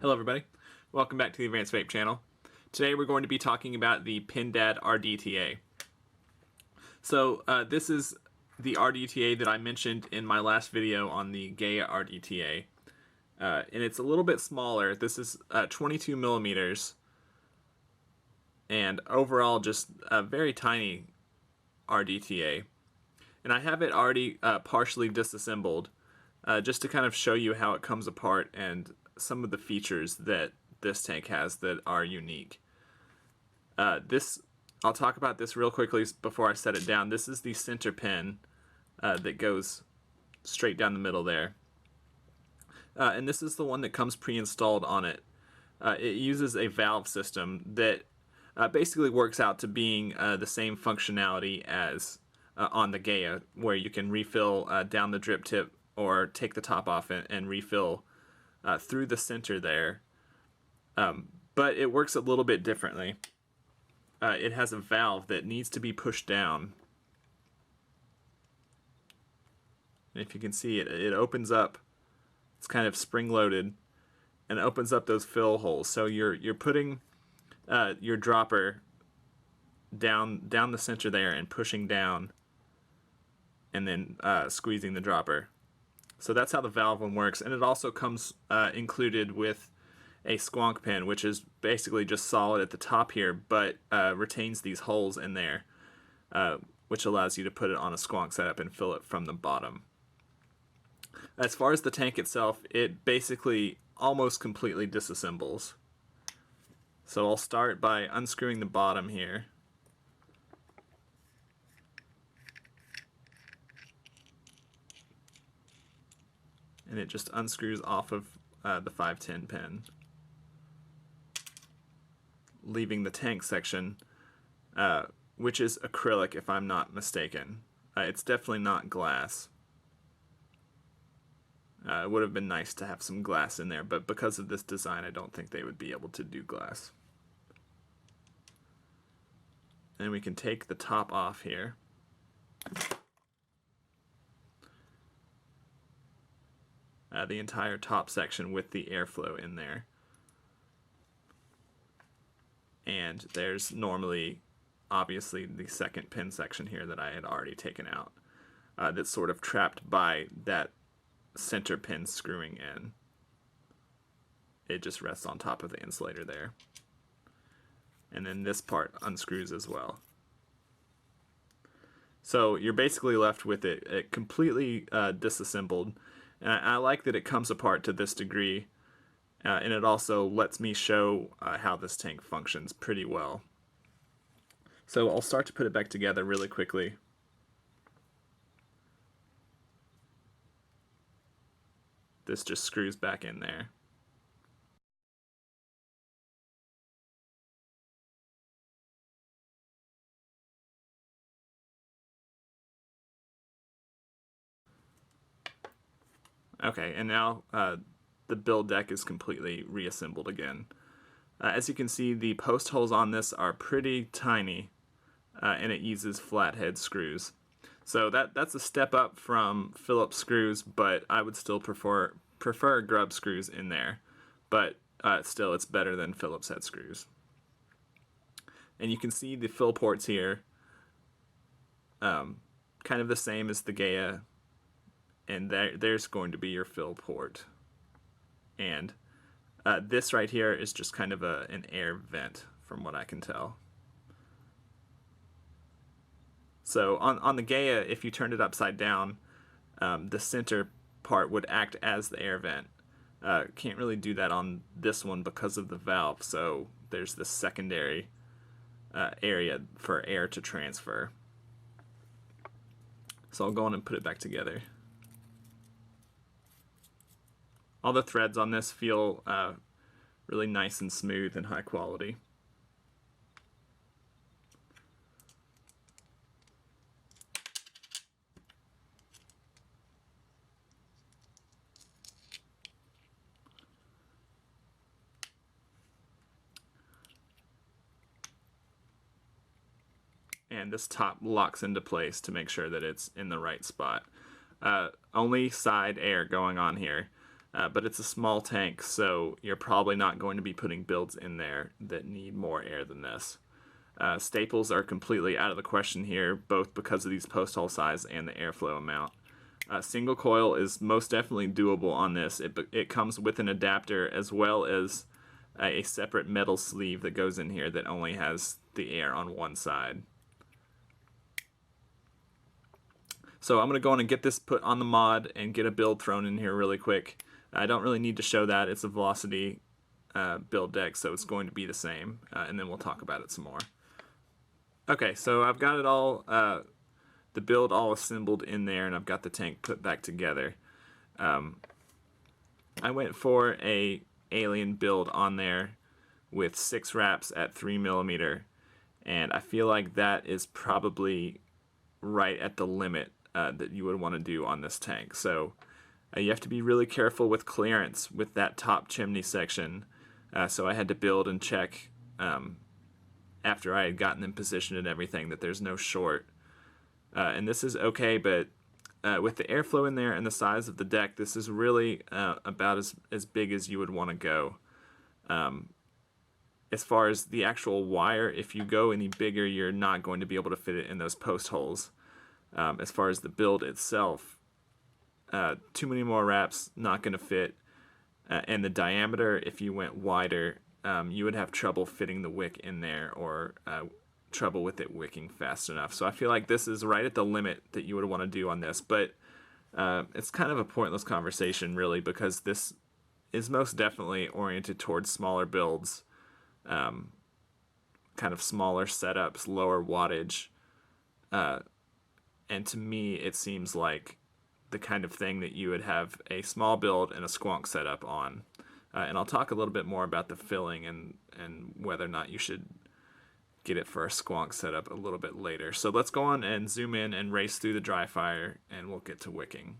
Hello everybody, welcome back to the Advanced Vape channel. Today we're going to be talking about the PINDAD RDTA. So this is the RDTA that I mentioned in my last video on the Gaia RDTA. And it's a little bit smaller. This is 22 millimeters and overall just a very tiny RDTA. And I have it already partially disassembled just to kind of show you how it comes apart and some of the features that this tank has that are unique. I'll talk about this real quickly before I set it down. This is the center pin that goes straight down the middle there. And this is the one that comes pre-installed on it. It uses a valve system that basically works out to being the same functionality as on the Gaia, where you can refill down the drip tip or take the top off and refill through the center there. But it works a little bit differently. It has a valve that needs to be pushed down. And if you can see it, it opens up. It's kind of spring-loaded and opens up those fill holes. So you're putting your dropper down the center there and pushing down, and then squeezing the dropper. So that's how the valve one works, and it also comes included with a squonk pin, which is basically just solid at the top here, but retains these holes in there, which allows you to put it on a squonk setup and fill it from the bottom. As far as the tank itself, it basically almost completely disassembles. So I'll start by unscrewing the bottom here. And it just unscrews off of the 510 pin, leaving the tank section, which is acrylic if I'm not mistaken. It's definitely not glass. It would have been nice to have some glass in there, but because of this design I don't think they would be able to do glass. And we can take the top off here. The entire top section with the airflow in there. And there's normally, obviously, the second pin section here that I had already taken out. That's sort of trapped by that center pin screwing in. It just rests on top of the insulator there. And then this part unscrews as well. So you're basically left with it completely disassembled. And I like that it comes apart to this degree, and it also lets me show how this tank functions pretty well. So I'll start to put it back together really quickly. This just screws back in there. Okay, and now the build deck is completely reassembled again. As you can see, the post holes on this are pretty tiny, and it uses flathead screws. So that's a step up from Phillips screws, but I would still prefer grub screws in there. But still, it's better than Phillips head screws. And you can see the fill ports here, kind of the same as the Gaia. And there's going to be your fill port. And this right here is just kind of an air vent from what I can tell. So on the Gaia, if you turned it upside down, the center part would act as the air vent. Can't really do that on this one because of the valve, so there's this secondary area for air to transfer. So I'll go on and put it back together. All the threads on this feel really nice and smooth and high quality. And this top locks into place to make sure that it's in the right spot. Only side air going on here. but it's a small tank, so you're probably not going to be putting builds in there that need more air than this. Staples are completely out of the question here, both because of these post hole size and the airflow amount. Single coil is most definitely doable on this. It comes with an adapter as well as a separate metal sleeve that goes in here that only has the air on one side. So I'm going to go on and get this put on the mod and get a build thrown in here really quick. I don't really need to show that. It's a Velocity build deck, so it's going to be the same, and then we'll talk about it some more. Okay, so I've got it all, the build all assembled in there, and I've got the tank put back together. I went for a alien build on there with 6 wraps at 3mm, and I feel like that is probably right at the limit that you would want to do on this tank. So you have to be really careful with clearance with that top chimney section. So I had to build and check after I had gotten in position and everything that there's no short. And this is okay, but with the airflow in there and the size of the deck, this is really about as big as you would want to go. As far as the actual wire, if you go any bigger, you're not going to be able to fit it in those post holes. As far as the build itself, too many more wraps, not going to fit. And the diameter, if you went wider, you would have trouble fitting the wick in there, or trouble with it wicking fast enough. So I feel like this is right at the limit that you would want to do on this, but it's kind of a pointless conversation really, because this is most definitely oriented towards smaller builds, kind of smaller setups, lower wattage, and to me it seems like the kind of thing that you would have a small build and a squonk setup on. And I'll talk a little bit more about the filling and whether or not you should get it for a squonk setup a little bit later. So let's go on and zoom in and race through the dry fire, and we'll get to wicking.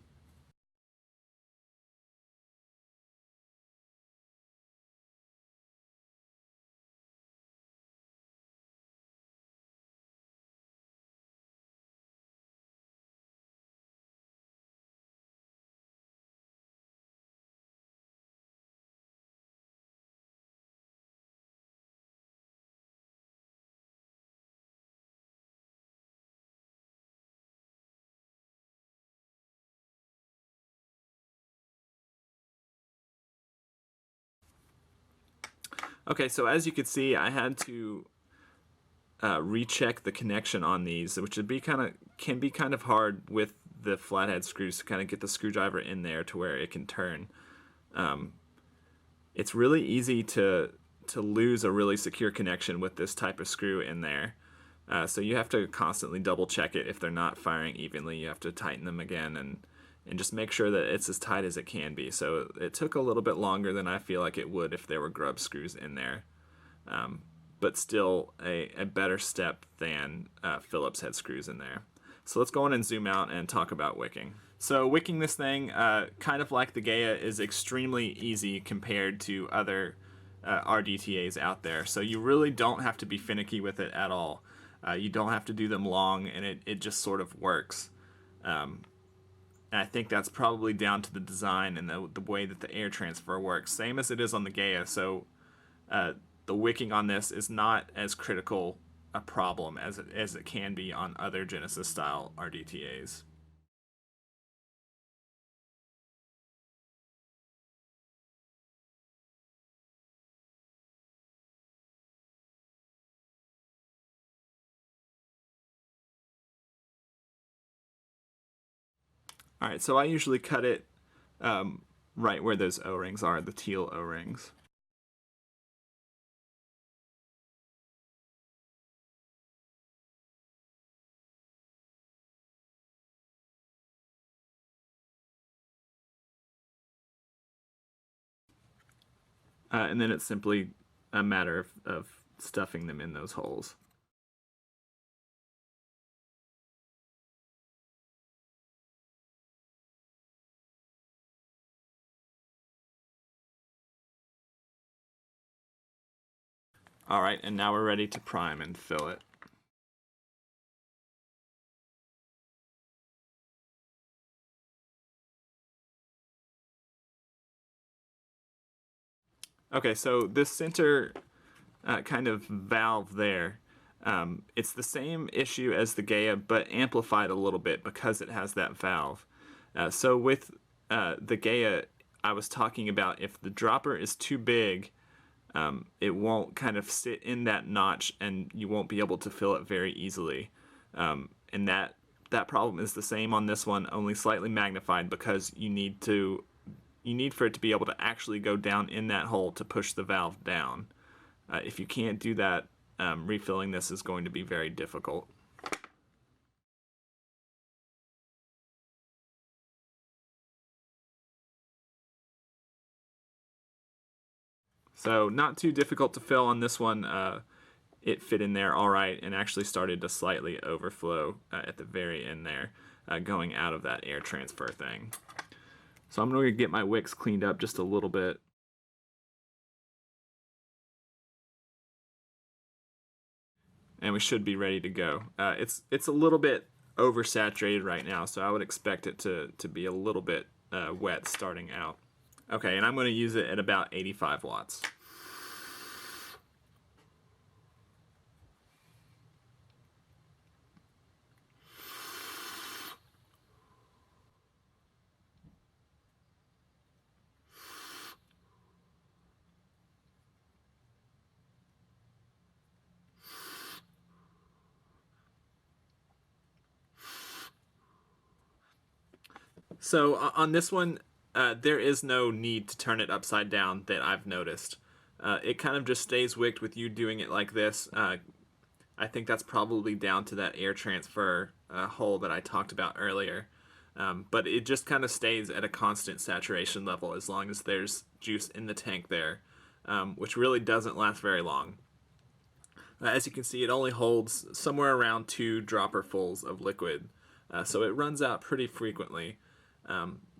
Okay, so as you can see, I had to recheck the connection on these, which can be kind of hard with the flathead screws to kind of get the screwdriver in there to where it can turn. It's really easy to lose a really secure connection with this type of screw in there. So you have to constantly double check it if they're not firing evenly. You have to tighten them again and just make sure that it's as tight as it can be. So it took a little bit longer than I feel like it would if there were grub screws in there. But still a better step than Phillips head screws in there. So let's go on and zoom out and talk about wicking. So wicking this thing, kind of like the Gaia, is extremely easy compared to other RDTAs out there. So you really don't have to be finicky with it at all. You don't have to do them long, and it just sort of works. And I think that's probably down to the design and the way that the air transfer works, same as it is on the Gaia. So the wicking on this is not as critical a problem as it can be on other Genesis style RDTAs. Alright, so I usually cut it right where those O-rings are, the teal O-rings. And then it's simply a matter of stuffing them in those holes. Alright, and now we're ready to prime and fill it. Okay, so this center kind of valve there, it's the same issue as the Gaia, but amplified a little bit because it has that valve. So with the Gaia, I was talking about if the dropper is too big, it won't kind of sit in that notch, and you won't be able to fill it very easily. And that problem is the same on this one, only slightly magnified because you need for it to be able to actually go down in that hole to push the valve down. If you can't do that, refilling this is going to be very difficult. So not too difficult to fill on this one. It fit in there all right and actually started to slightly overflow at the very end there, going out of that air transfer thing. So I'm going to get my wicks cleaned up just a little bit. And we should be ready to go. It's a little bit oversaturated right now, so I would expect it to be a little bit wet starting out. Okay, and I'm going to use it at about 85 watts. So on this one, there is no need to turn it upside down that I've noticed. It kind of just stays wicked with you doing it like this. I think that's probably down to that air transfer hole that I talked about earlier. But it just kind of stays at a constant saturation level as long as there's juice in the tank there, which really doesn't last very long. As you can see, it only holds somewhere around 2 dropperfuls of liquid, so it runs out pretty frequently.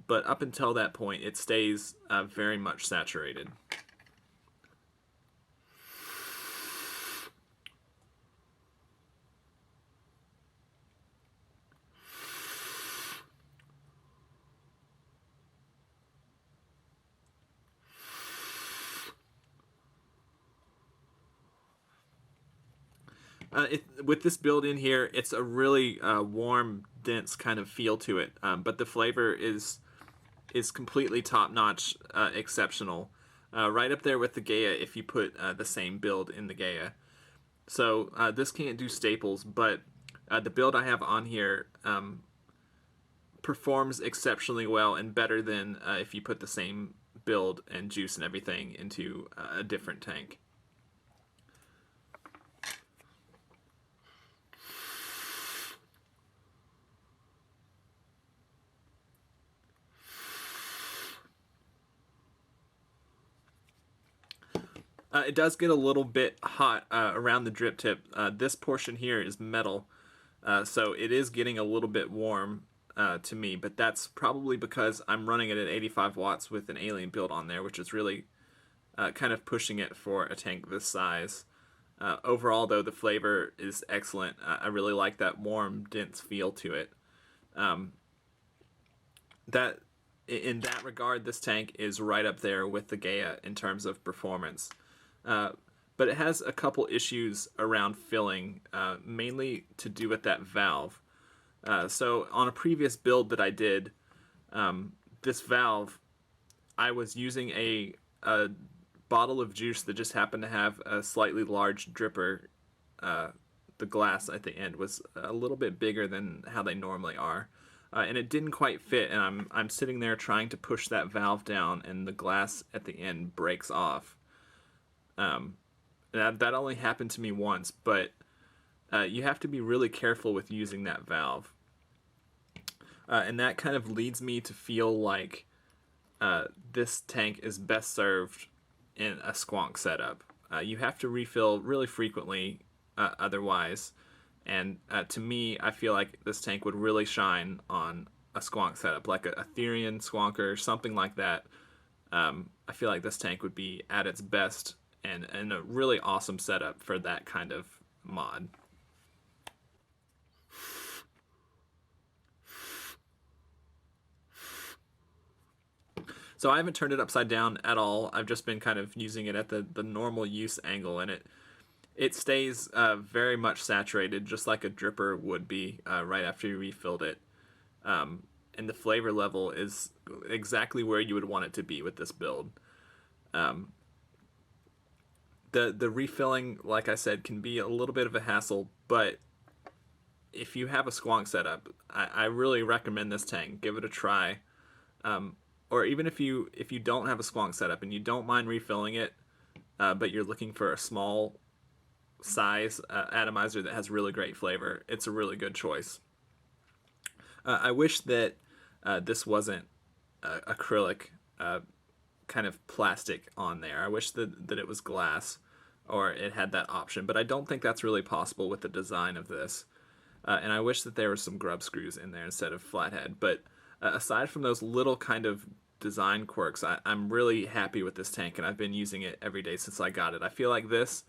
But up until that point, it stays very much saturated. With this build in here, it's a really warm, dense kind of feel to it, but the flavor is completely top-notch, exceptional. Right up there with the Gaia if you put the same build in the Gaia. So this can't do staples, but the build I have on here performs exceptionally well and better than if you put the same build and juice and everything into a different tank. It does get a little bit hot around the drip tip. This portion here is metal, so it is getting a little bit warm to me, but that's probably because I'm running it at 85 watts with an alien build on there, which is really kind of pushing it for a tank this size. Overall, though, the flavor is excellent. I really like that warm, dense feel to it. That in that regard, this tank is right up there with the Gaia in terms of performance. But it has a couple issues around filling, mainly to do with that valve. So on a previous build that I did, this valve, I was using a bottle of juice that just happened to have a slightly large dripper. The glass at the end was a little bit bigger than how they normally are. And it didn't quite fit, and I'm sitting there trying to push that valve down, and the glass at the end breaks off. That only happened to me once, but you have to be really careful with using that valve. And that kind of leads me to feel like this tank is best served in a squonk setup. You have to refill really frequently otherwise. And to me, I feel like this tank would really shine on a squonk setup, like a Therian squonker, something like that. I feel like this tank would be at its best and a really awesome setup for that kind of mod. So I haven't turned it upside down at all. I've just been kind of using it at the normal use angle, and it stays very much saturated, just like a dripper would be right after you refilled it. And the flavor level is exactly where you would want it to be with this build. The refilling, like I said, can be a little bit of a hassle, but if you have a squonk setup, I really recommend this tank. Give it a try. Or even if you don't have a squonk setup and you don't mind refilling it, but you're looking for a small size atomizer that has really great flavor, it's a really good choice. I wish that this wasn't acrylic kind of plastic on there. I wish that it was glass or it had that option, but I don't think that's really possible with the design of this. And I wish that there were some grub screws in there instead of flathead. But aside from those little kind of design quirks, I'm really happy with this tank, and I've been using it every day since I got it. I feel like this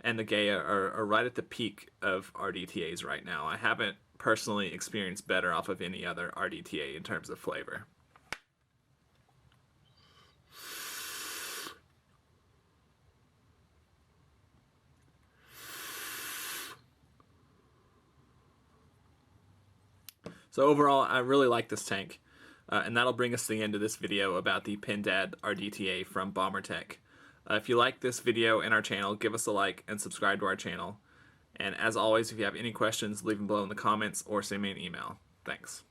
and the Gaia are right at the peak of RDTAs right now. I haven't personally experienced better off of any other RDTA in terms of flavor. So overall, I really like this tank. And that'll bring us to the end of this video about the PINDAD RDTA from Bombertech. If you like this video and our channel, give us a like and subscribe to our channel. And as always, if you have any questions, leave them below in the comments or send me an email. Thanks.